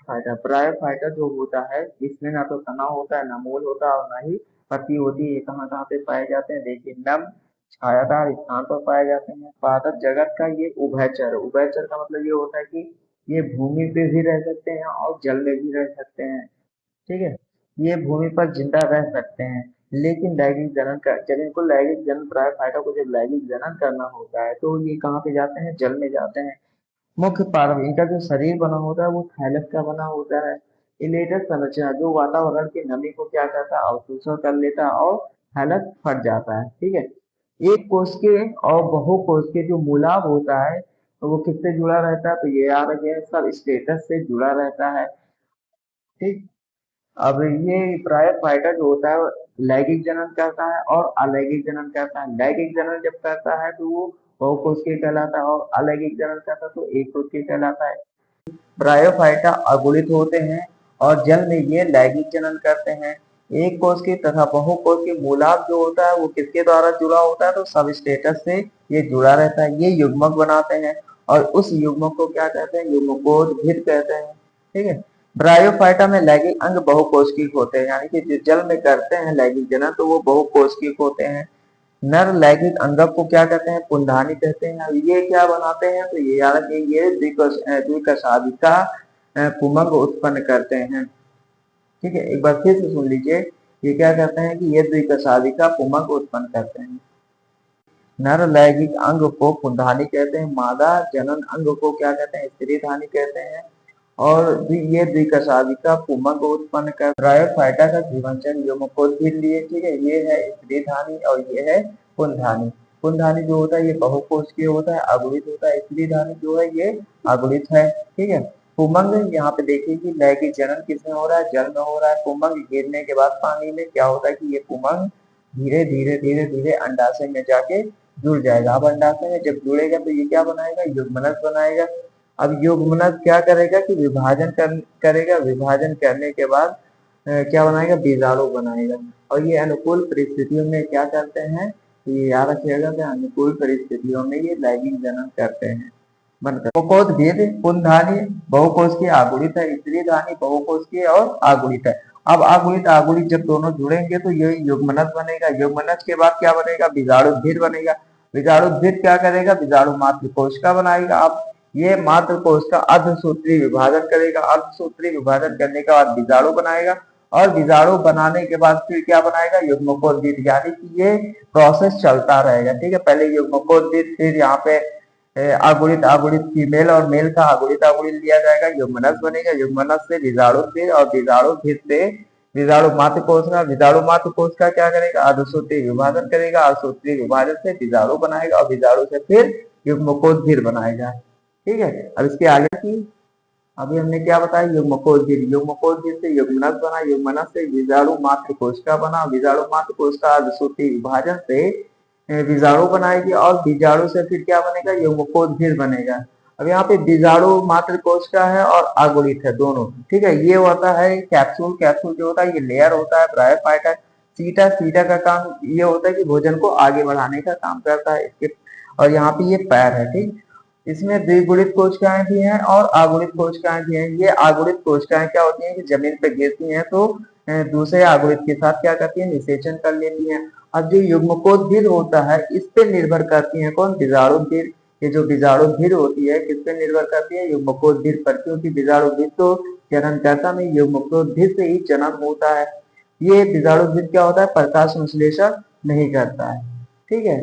Bryophyta जो होता है इसमें ना तो तना होता है, ना मूल होता है और ना ही पत्ती होती है। ये कहाँ कहाँ पे पाए जाते हैं? देखिए, नम छायादार स्थान पर पाए जाते हैं। पादप जगत का ये उभयचर, उभयचर का मतलब ये होता है कि ये भूमि पे भी रह सकते हैं और जल में भी रह सकते हैं। ठीक है, ये भूमि पर जिंदा रह सकते हैं, लेकिन लैंगिक जनन का जब इनको लैंगिक जनन ब्रायोफाइटा को जब लैंगिक जनन करना होता है तो ये कहाँ पे जाते हैं? जल में जाते हैं। मुख्य पार्व इनका जो शरीर बना होता है वो थैलस का बना होता है। इलेटर संरचना जो वातावरण की नमी को क्या करता है? अवशोषण कर लेता है और थैलस फट जाता है। ठीक है, एक कोश के और बहुकोश के जो मूलाभ होता है तो वो किससे जुड़ा रहता है? तो ये याद रखिए, सब स्टेटस से जुड़ा रहता है। ठीक, अब ये ब्रायोफाइटा जो होता है वो लैंगिक जनन करता है और अलैंगिक जनन करता है। लैंगिक जनन जब करता है तो वो बहुकोषीय कहलाता है और अलैंगिक जनन करता है तो एक कोषीय कहलाता है। ब्रायोफाइटा अगुणित होते हैं और जल में ये लैंगिक जनन करते हैं। एक कोष के तथा बहुकोष के मूलाभ जो होता है वो किसके द्वारा जुड़ा होता है? तो सब स्टेटस से ये जुड़ा रहता है। ये युग्मक बनाते हैं और उस युग्मक को क्या कहते हैं? युग्मकोद्भिद कहते हैं। ठीक है, ब्रायोफाइटा में लैंगिक अंग बहुकोशिकीय होते हैं, यानी कि जो जल में करते हैं लैंगिक जनन तो वो बहुकोशिकीय होते हैं। नर लैंगिक अंगक को क्या कहते हैं? पुंधानी कहते हैं। अब ये क्या बनाते हैं? तो ये याद रखिए, ये द्विकशादिका पुमंग उत्पन्न करते हैं। ठीक है, एक बार फिर से सुन लीजिए, ये क्या कहते हैं कि ये द्विकशादिका पुमंग उत्पन्न करते हैं। नर लैंगिक अंग को पुंधानी कहते हैं, मादा जनन अंग को क्या कहते हैं? स्त्रीधानी कहते हैं। और ये द्विकशादिका पुमंग उत्पन्न कर ब्रायोफाइटा का जीवन चक्र युग्मकोद्भिद लिए। ठीक है, ये है स्त्रीधानी और ये है पुंधानी। पुंधानी जो होता है ये बहुकोशिकीय होता है, अगुणित होता है। स्त्रीधानी जो है ये अगुणित है। ठीक है, पुमंग यहाँ पे देखिए कि लैंगिक जनन किसमें हो रहा है? जल में हो रहा है। पुमंग गिरने के बाद पानी में क्या होता है कि ये पुमंग धीरे धीरे धीरे धीरे अंडाशय में जाके जुड़ जाएगा। अब अंडाशय में जब जुड़ेगा तो ये क्या बनाएगा? युग्मनज बनाएगा। अब युग्मनज क्या करेगा कि करेगा। विभाजन करने के बाद क्या बनाएगा? बीजाणु बनाएगा। और ये अनुकूल परिस्थितियों में क्या करते हैं? तो ये याद रखिएगा कि अनुकूल परिस्थितियों में ये लैंगिक जनन करते हैं। बहुकोषीय पुंधानी बहुकोष की आगुणित है, स्त्रीधानी बहुकोष की और आगुणित है। अब आगुणित आगुणित जब दोनों जुड़ेंगे तो ये युग्मनज बनेगा। युग्मनज के बाद क्या बनेगा? बीजाणुद्भिद बनेगा। बीजाणुद्भिद क्या करेगा? बीजाणु मात्र कोशिका बनाएगा। अब ये मात्र कोशिका अर्धसूत्री विभाजन करेगा। अर्धसूत्री विभाजन करने के बाद बीजाणु बनाएगा और बीजाणु बनाने के बाद फिर क्या बनाएगा? युग्मकोद्भिद, यानी कि ये प्रोसेस चलता रहेगा। ठीक है, पहले युग्मकोद्भिद, फिर यहाँ पे अगुणित अगुणित फीमेल और मेल का अगुणित अगुणित लिया जाएगा, युग्मनज बनेगा। युग्मनज से बीजाणुद्भिद और बीजाणुद्भिद से बीजाणु मात्र कोशिका, बीजाणु मात्र कोशिका क्या करेगा? अर्धसूत्री विभाजन करेगा। अर्धसूत्री विभाजन से बीजाणु बनाएगा और बीजाणु से फिर युग्मकोद्भिद बनाएगा। ठीक है, अब इसके आगे की अभी हमने क्या बताया? युग्मकोद्भिद, युग्मकोद्भिद से युग्मनज बना, युग्मनज से बीजाणु मात्र कोशिका बना, बीजाणु मात्र कोशिका अर्धसूत्री विभाजन से बीजाणु बनाएगी और बीजाणु से फिर क्या बनेगा? युग्मकोद्भिद बनेगा। अब यहाँ पे बीजाणु मात्र कोशिका है और अगुणित है दोनों। ठीक है, ये होता है कैप्सूल। कैप्सूल जो होता है ये लेयर होता है ब्रायोफाइटा। सीटा, सीटा का काम ये होता है कि भोजन को आगे बढ़ाने का काम करता है इसके। और यहाँ पे ये पैर है। ठीक, इसमें द्विगुणित कोशिकाएं भी हैं और अगुणित कोशिकाएं भी हैं। ये अगुणित कोशिकाएं क्या होती हैं कि जमीन पे गिरती हैं तो दूसरे अगुणित के साथ क्या करती हैं? निषेचन कर लेती हैं। अब जो युग्मकोद्भिद होता है इस पे निर्भर करती है कौन? बीजाणुद्भिद। ये जो बीजाणुद्भिद होती है किस पे निर्भर करती है? युग्मकोद्भिद पर, क्योंकि बीजाणुद्भिद तो जनन करता नहीं, युग्मकोद्भिद से ही जनन होता है। ये बीजाणुद्भिद क्या होता है? प्रकाश संश्लेषण नहीं करता है। ठीक है,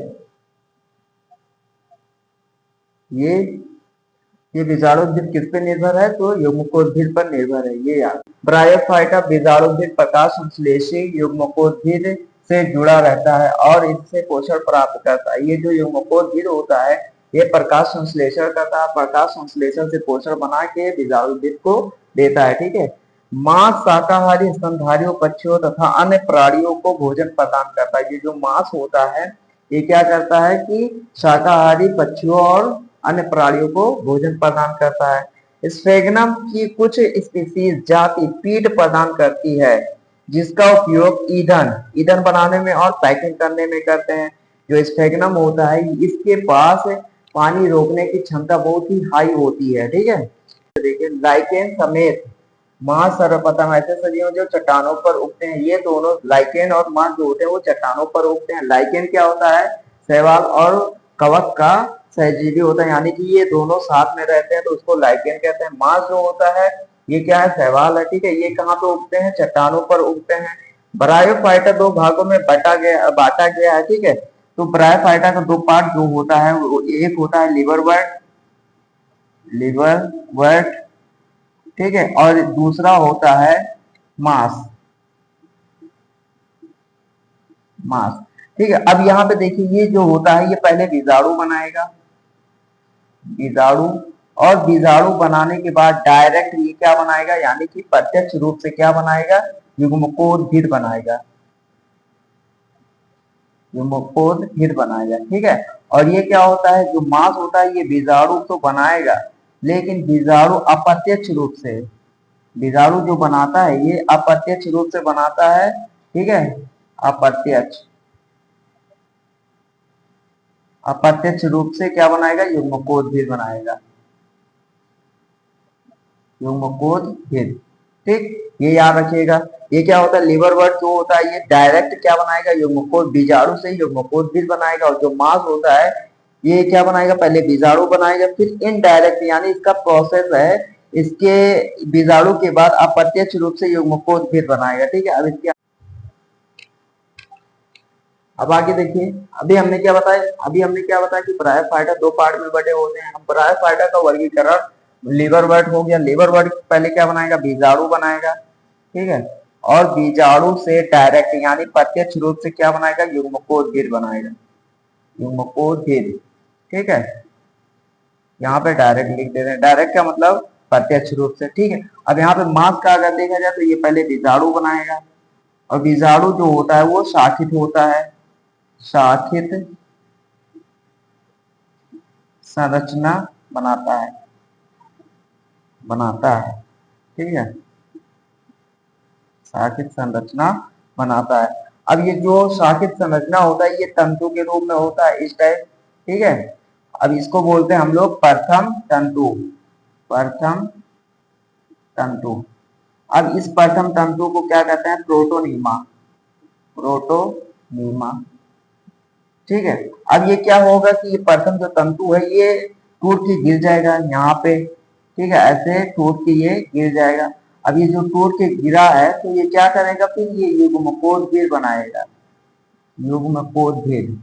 ये बीजाणुद्भिद किस पे निर्भर है? तो युग्मकोद्भिद पर निर्भर है, ये याद। ब्रायोफाइटा बीजाणुद्भिद प्रकाश संश्लेषी युग्मकोद्भिद से जुड़ा रहता है और इससे पोषण प्राप्त करता है। ये जो युग्मकोद्भिद होता है ये प्रकाश संश्लेषण करता है, प्रकाश संश्लेषण से पोषण बना के बीजाणुद्भिद को देता है। ठीक है, मांस शाकाहारी स्तनधारियों, पक्षियों तथा अन्य प्राणियों को भोजन प्रदान करता है। ये जो मांस होता है ये क्या करता है कि शाकाहारी पक्षियों और अन्य प्राणियों को भोजन प्रदान करता है। स्फेगनम की कुछ स्पीसीज जाति पीट प्रदान करती है जिसका उपयोग ईंधन ईंधन बनाने में और पैकिंग करने में करते हैं। जो स्फेगनम होता है इसके पास पानी रोकने की क्षमता बहुत ही हाई होती है। ठीक है, देखिए लाइकेन समेत मांस सर्वप्रथम ऐसे सजीव जो चट्टानों पर उगते हैं। ये दोनों लाइकेन और मांस जो होते हैं वो चट्टानों पर उगते हैं। लाइकेन क्या होता है? शैवाल और कवक का सहजीवी होता है, यानी कि ये दोनों साथ में रहते हैं तो उसको लाइकेन कहते हैं। मांस जो होता है ये क्या है? शैवाल है, ठीक है। ये कहाँ पे उगते हैं? चट्टानों पर उगते हैं। ब्रायोफाइटा दो भागों में बांटा गया है, ठीक है। तो ब्रायोफाइटा का दो पार्ट जो होता है वो एक होता है लिवर वर्ट, ठीक है, और दूसरा होता है मास मास, ठीक है। अब यहाँ पे देखिए ये जो होता है ये पहले बीजाणु बनाएगा, बीजाणु, और बीजाणु बनाने के बाद डायरेक्ट ये क्या बनाएगा, यानी कि प्रत्यक्ष रूप से क्या बनाएगा? युग्मकोद्भिद बनाएगा, युग्मकोद्भिद बनाएगा, ठीक है। और ये क्या होता है? जो मांस होता है ये बीजाणु तो बनाएगा, लेकिन बीजाणु अप्रत्यक्ष रूप से, बीजाणु जो बनाता है ये अप्रत्यक्ष रूप से बनाता है, ठीक है। अप्रत्यक्ष अप्रत्यक्ष रूप से क्या बनाएगा? युग्मकोद्भिद बनाएगा, युग्मकोद्भिद, ठीक। ये याद रखिएगा। ये क्या होता है? लिवरवर्ट जो होता है ये डायरेक्ट क्या बनाएगा? युग्मकोद, बीजाणु से युग्मकोद्भिद बनाएगा। और जो मांस होता है ये क्या बनाएगा? पहले बीजाणु बनाएगा, फिर इनडायरेक्ट यानी इसका प्रोसेस है, इसके बीजाणु के बाद अप्रत्यक्ष रूप से युग्मकोद्भिद बनाएगा, ठीक है। अब आगे देखिए, अभी हमने क्या बताया कि ब्रायोफाइटा दो पार्ट में बटे होते हैं। हम ब्रायोफाइटा का वर्गीकरण, लिवरवर्ट हो गया। लिवरवर्ट पहले क्या बनाएगा? बीजाणु बनाएगा, ठीक है। और बीजाणु से डायरेक्ट यानी प्रत्यक्ष रूप से क्या बनाएगा? युग्मकोद्भिद बनाएगा, युग्मकोद्भिद, ठीक है। यहाँ पे डायरेक्ट लिख दे रहे हैं, डायरेक्ट का मतलब प्रत्यक्ष रूप से, ठीक है। अब यहाँ पे मांस का अगर देखा जाए तो ये पहले बीजाणु बनाएगा, और बीजाणु जो होता है वो शाखित होता है, शाखित संरचना बनाता है, ठीक है, शाखित संरचना बनाता है। अब ये जो शाखित संरचना होता है ये तंतु के रूप में होता है, इस टाइप, ठीक है। अब इसको बोलते हैं हम लोग प्रथम तंतु, प्रथम तंतु। अब इस प्रथम तंतु को क्या कहते हैं? प्रोटोनीमा, प्रोटोनीमा, ठीक है। अब ये क्या होगा कि ये प्रथम जो तंतु है ये टूट के गिर जाएगा यहाँ पे, ठीक है, ऐसे टूट के ये गिर जाएगा। अब ये जो टूट के गिरा है तो ये क्या करेगा? फिर ये युग्मकोद्भिद बनाएगा, युग्मकोद्भिद।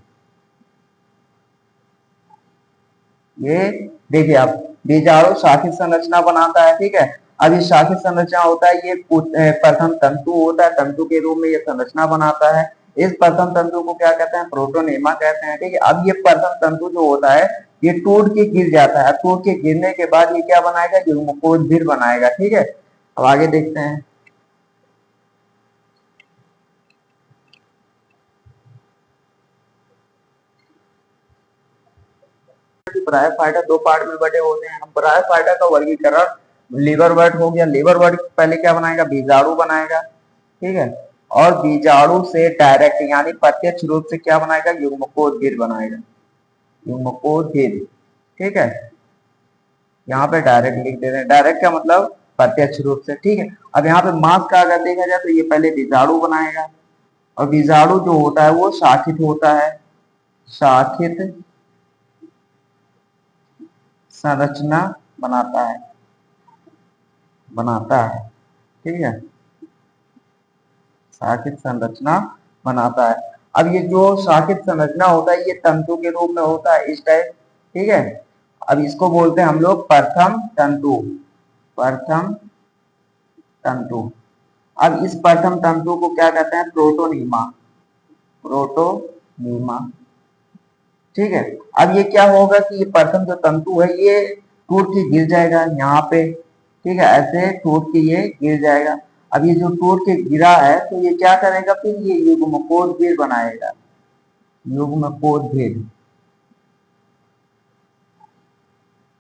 ये देखिए आप, बीजाणु शाखित संरचना बनाता है, ठीक है। अब ये शाखित संरचना होता है ये प्रथम तंतु होता है, तंतु के रूप में ये संरचना बनाता है। इस प्रथम तंतु को क्या कहते हैं? प्रोटोनेमा कहते हैं, ठीक है। अब ये प्रथम तंतु जो होता है ये टूट के गिर जाता है, टूट के गिरने के बाद ये क्या बनाएगा? युग्मकोद्भिद बनाएगा, ठीक है। अब आगे देखते हैं। ब्रायोफाइटा दो पार्ट में बटे होते हैं। हम ब्रायोफाइटा का वर्गीकरण, लिवरवर्ट हो गया। लिवरवर्ट पहले क्या बनाएगा? बीजाणु बनाएगा, ठीक है। और बीजाणु से डायरेक्ट यानी प्रत्यक्ष रूप से क्या बनाएगा? युग्मकोद्भिद बनाएगा, युग्मकोद्भिद, ठीक है। यहाँ पे डायरेक्ट लिख दे रहे हैं, डायरेक्ट का मतलब प्रत्यक्ष रूप से, ठीक है। अब यहाँ पे मांस का अगर देखा जाए तो ये पहले बीजाणु बनाएगा, और बीजाणु जो होता है वो शाखित होता है, शाखित संरचना बनाता है, ठीक है, शाखित संरचना बनाता है। अब ये जो शाखित संरचना होता है ये तंतु के रूप में होता है, इस टाइप, ठीक है। अब इसको बोलते हैं हम लोग प्रथम तंतु, प्रथम तंतु। अब इस प्रथम तंतु को क्या कहते हैं? प्रोटोनीमा, प्रोटोनीमा, ठीक है। अब ये क्या होगा कि ये प्रथम जो तंतु है ये टूट के गिर जाएगा यहाँ पे, ठीक है, ऐसे टूट के ये गिर जाएगा। अब ये जो टूट के गिरा है तो ये क्या करेगा? फिर ये युग्मकोद्भिद बनाएगा, युग्मकोद्भिद।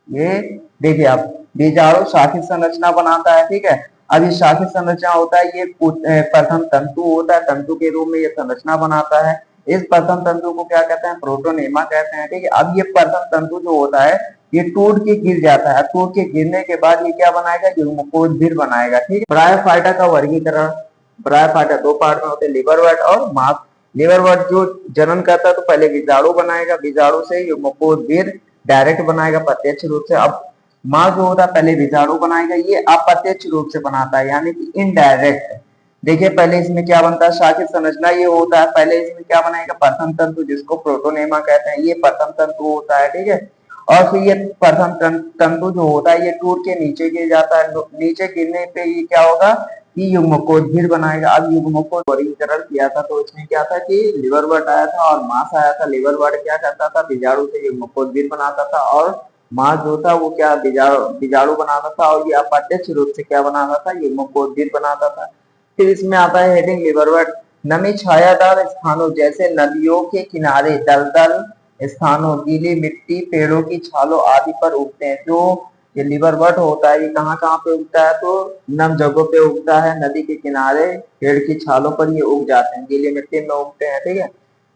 ये देखिए आप, बीजाणु शाखित संरचना बनाता है, ठीक है। अब ये शाखित संरचना होता है ये प्रथम तंतु होता है, तंतु के रूप में ये संरचना बनाता है। इस प्रथम तंतु को क्या कहते हैं? प्रोटोनेमा कहते हैं, ठीक है। अब ये प्रथम तंतु जो होता है ये टूट के गिर जाता है। टूट के गिरने के बाद ये क्या बनाएगा, युग्मकोद्भिद बनाएगा। ठीक है, ब्रायोफाइटा का वर्गीकरण। ब्रायोफाइटा दो पार्ट में होते हैं, लिवरवर्ट और मास। लिवरवर्ट जो जनन करता है तो पहले बीजाणु बनाएगा, बीजाणु से युग्मकोद्भिद डायरेक्ट बनाएगा प्रत्यक्ष रूप से। अब मास जो होता है पहले बीजाणु बनाएगा, ये अप्रत्यक्ष रूप से बनाता है यानी कि इनडायरेक्ट। देखिए पहले इसमें क्या बनता है, शाखित संरचना ये होता है। पहले इसमें क्या बनाएगा, प्रथम तंतु जिसको प्रोटोनेमा कहते हैं, ये प्रथम तंतु होता है। ठीक है, और फिर ये प्रथम तंतु जो होता है ये टूट के नीचे गिर जाता है। नीचे गिरने पे ये क्या होगा कि युग्मकोद्भिद बनाएगा। अब युग्मकोद वर्गीकरण किया था तो इसमें क्या था कि लिवरवर्ट आया था और मास आया था। लिवरवर्ट क्या करता था, बीजाणु से युग्मकोद्भिद बनाता था, और मास जो था वो क्या बीजाणु बनाता था, और ये अप्रत्यक्ष रूप से क्या बनाता था, युग्मकोद्भिद बनाता था। फिर इसमें आता है हेडिंग लिवरवर्ट। नमी छायादार स्थानों जैसे नदियों के किनारे, दलदल स्थानों, गीली मिट्टी, पेड़ों की छालों आदि पर उगते हैं। जो ये लिवरवर्ट होता है ये कहाँ कहाँ पे उगता है, तो नम जगहों पे उगता है, नदी के किनारे, पेड़ की छालों पर ये उग जाते हैं, गीली मिट्टी में उगते हैं। ठीक है,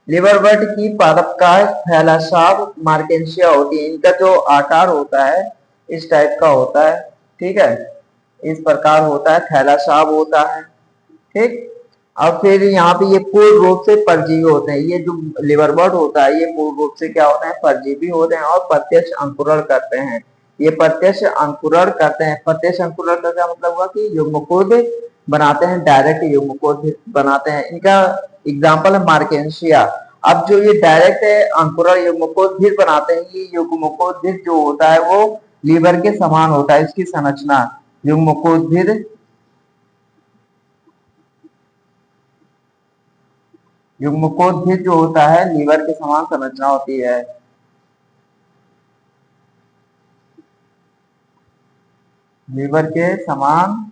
लिवरवर्ट की पादपकाय थैलासाव मार्केंशिया होती है। इनका जो आकार होता है इस टाइप का होता है। ठीक है, इस प्रकार होता है, थैलासाव होता है। ठीक, अब फिर यहाँ पे ये पूर्ण रूप से परजीवी होते हैं। ये जो लिवरवर्ट होता है ये पूर्ण रूप से क्या होते हैं, परजीवी होते हैं और प्रत्यक्ष अंकुरण करते हैं। ये प्रत्यक्ष अंकुरण करते हैं। प्रत्यक्ष अंकुरण का क्या मतलब हुआ कि युग्मकोद बनाते हैं, डायरेक्ट युग्मकोद बनाते हैं। इनका एग्जाम्पल है मार्केंशिया। अब जो ये डायरेक्ट अंकुरण युग्मकोद्भिद बनाते हैं, ये युग्मकोद्भिद जो होता है वो लीवर के समान होता है इसकी संरचना। युग्मकोद्भिद युग्मकोद्भिद जो होता है लीवर के समान संरचना होती है। लीवर के समान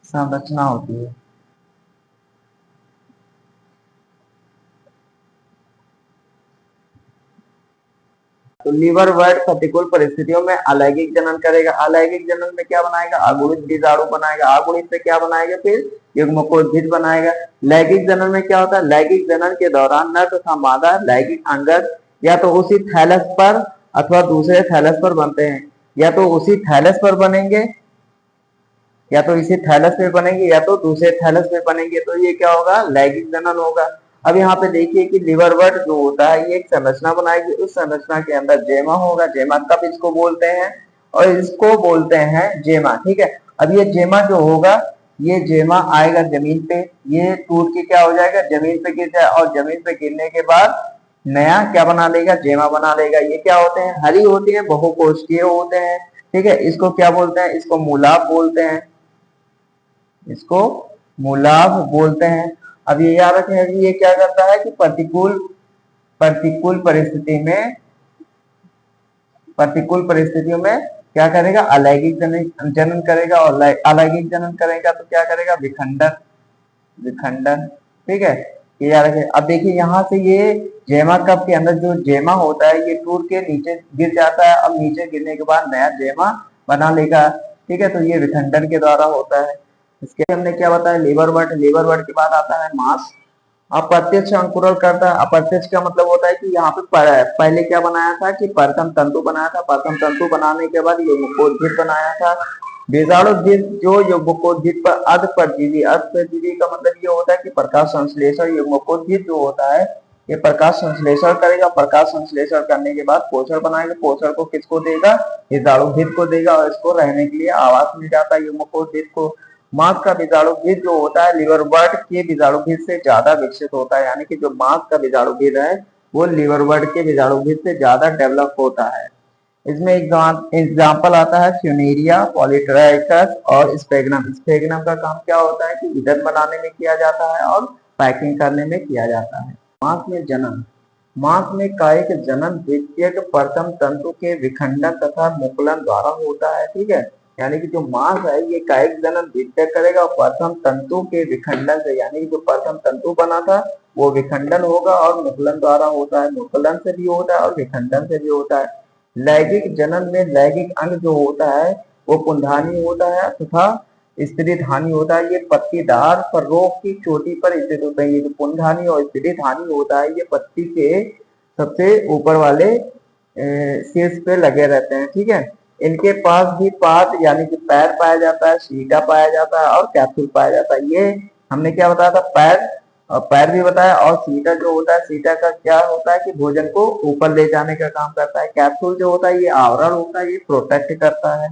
संरचना होती है। तो लिवरवर्ट प्रतिकूल परिस्थितियों में अलैंगिक जनन करेगा। अलैंगिक जनन में क्या बनाएगा, अगुणित बीजाणु बनाएगा। अगुणित से क्या बनाएगा, फिर युग्मकोद्भिद बनाएगा। लैंगिक जनन में क्या होता है, लैंगिक जनन के दौरान नर तथा मादा लैंगिक अंगद या तो उसी थैलस पर अथवा दूसरे थैलस पर बनते हैं। या तो उसी थैलस पर बनेंगे, या तो इसी थैलस पे बनेंगे, या तो दूसरे थैलस पे बनेंगे। तो ये क्या होगा, लैंगिक जनन होगा। अब यहाँ पे देखिए कि लिवरवर्ट जो होता है ये एक संरचना बनाएगी। उस संरचना के अंदर जेमा होगा। जेमा कब इसको बोलते हैं, और इसको बोलते हैं जेमा। ठीक है, अब ये जेमा जो होगा ये जेमा आएगा जमीन पे, ये टूट के क्या हो जाएगा, जमीन पे गिर जाए, और जमीन पे गिरने के बाद नया क्या बना लेगा, जेमा बना लेगा। ये क्या होते हैं, हरी होती है, बहुकोष्ठीय होते हैं। ठीक है, इसको क्या बोलते हैं, इसको मूलाभ बोलते हैं, इसको मूलाभ बोलते हैं। अब ये याद रखें कि ये क्या करता है कि प्रतिकूल परिस्थिति में, प्रतिकूल परिस्थितियों में क्या करेगा, अलैंगिक जनन करेगा, और अलैंगिक जनन करेगा तो क्या करेगा, विखंडन। विखंडन, ठीक है, ये याद रखें। अब देखिए यहाँ से ये जेमा कप के अंदर जो जेमा होता है ये टूट के नीचे गिर जाता है। अब नीचे गिरने के बाद नया जेमा बना लेगा। ठीक है, तो ये विखंडन के द्वारा होता है। इसके हमने क्या बताया, लिवरवर्ट। लिवरवर्ट के बाद आता है मास। अप्रत्यक्ष अंकुरण करता है। अप्रत्यक्ष का मतलब होता है कि यहाँ पे पहले क्या बनाया था कि प्रथम तंतु बनाया था। प्रथम तंतु बनाने के बाद युग्मकोद्भिद बनाया था। बीजाणुद्भिद जो युग्मकोद्भिद पर अर्ध परजीवी का मतलब ये होता है कि प्रकाश संश्लेषण। युग्मकोद्भिद जो होता है ये प्रकाश संश्लेषण करेगा। प्रकाश संश्लेषण करने के बाद पोषण बनाएगा। पोषण को किसको देगा, बीजाणुद्भिद को देगा, और इसको रहने के लिए आवास मिल जाता है युग्मकोद्भिद को। मांस का बीजाणुभिद जो होता है लिवरवर्ट के बीजाणुभिद से ज्यादा विकसित होता है। यानी कि जो मांस का बीजाणुभिद है वो लिवरवर्ट के बीजाणुभिद से ज्यादा डेवलप होता है। इसमें एग्जाम्पल आता है फ्यूनेरिया, पॉलीट्राइकस और स्पेगनम। स्पेगनम का काम क्या होता है कि ईंधन बनाने में किया जाता है और पैकिंग करने में किया जाता है। मांस में जनन। मांस में कायिक जनन द्वितीयक प्रथम तंतु के विखंडन तथा मुकुलन द्वारा होता है। ठीक है, यानी कि जो मांस है ये कायिक जनन द्वितीयक करेगा और प्रथम तंतु के विखंडन से, यानी कि जो प्रथम तंतु बना था वो विखंडन होगा और मुकुलन द्वारा होता है। मुकुलन से भी होता है और विखंडन से भी होता है। लैंगिक जनन में लैंगिक अंग जो होता है वो पुंधानी होता है तथा स्त्रीधानी होता है। ये पत्तीदार पर रोग की चोटी पर स्थित होते हैं। ये जो पुंधानी और स्त्रीधानी होता है ये पत्ती के सबसे ऊपर वाले शीर्ष पे लगे रहते हैं, ठीक है। इनके पास भी पाद यानी कि पैर पाया जाता है, सीटा पाया जाता है और कैप्सूल पाया जाता है। ये हमने क्या बताया था, पैर और पैर भी बताया। और सीटा जो होता है, सीटा का क्या होता है कि भोजन को ऊपर ले जाने का काम करता है। कैप्सूल जो होता है ये आवरण होता है, ये प्रोटेक्ट करता है।